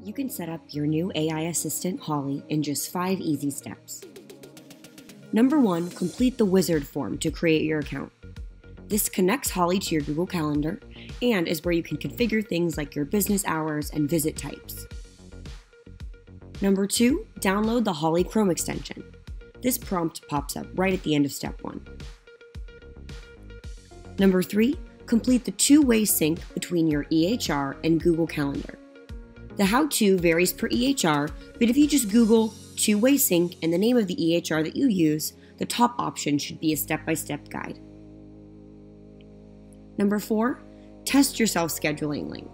You can set up your new AI assistant, Holley, in just 5 easy steps. Number 1, complete the wizard form to create your account. This connects Holley to your Google Calendar and is where you can configure things like your business hours and visit types. Number 2, download the Holley Chrome extension. This prompt pops up right at the end of step 1. Number 3, complete the two-way sync between your EHR and Google Calendar. The how-to varies per EHR, but if you just Google two-way sync and the name of the EHR that you use, the top option should be a step-by-step guide. Number 4, test your self-scheduling link.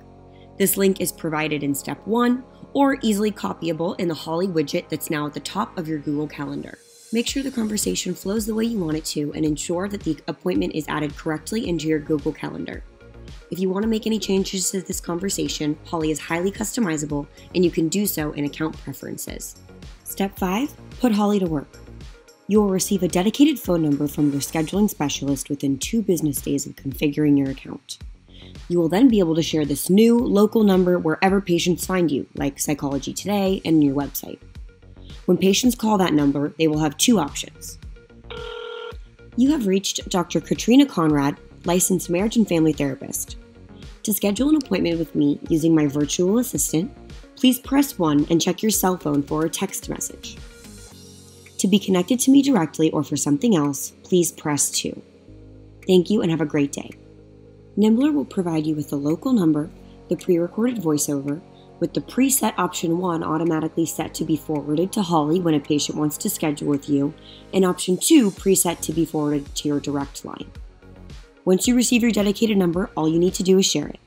This link is provided in step 1 or easily copyable in the Holley widget that's now at the top of your Google Calendar. Make sure the conversation flows the way you want it to and ensure that the appointment is added correctly into your Google Calendar. If you want to make any changes to this conversation, Holley is highly customizable and you can do so in account preferences. Step 5, put Holley to work. You will receive a dedicated phone number from your scheduling specialist within 2 business days of configuring your account. You will then be able to share this new local number wherever patients find you, like Psychology Today and your website. When patients call that number, they will have 2 options. You have reached Dr. Katrina Conrad, licensed marriage and family therapist. To schedule an appointment with me using my virtual assistant, please press 1 and check your cell phone for a text message. To be connected to me directly or for something else, please press 2. Thank you and have a great day. Nimbler will provide you with the local number, the pre-recorded voiceover, with the preset option 1 automatically set to be forwarded to Holley when a patient wants to schedule with you, and option 2 preset to be forwarded to your direct line. Once you receive your dedicated number, all you need to do is share it.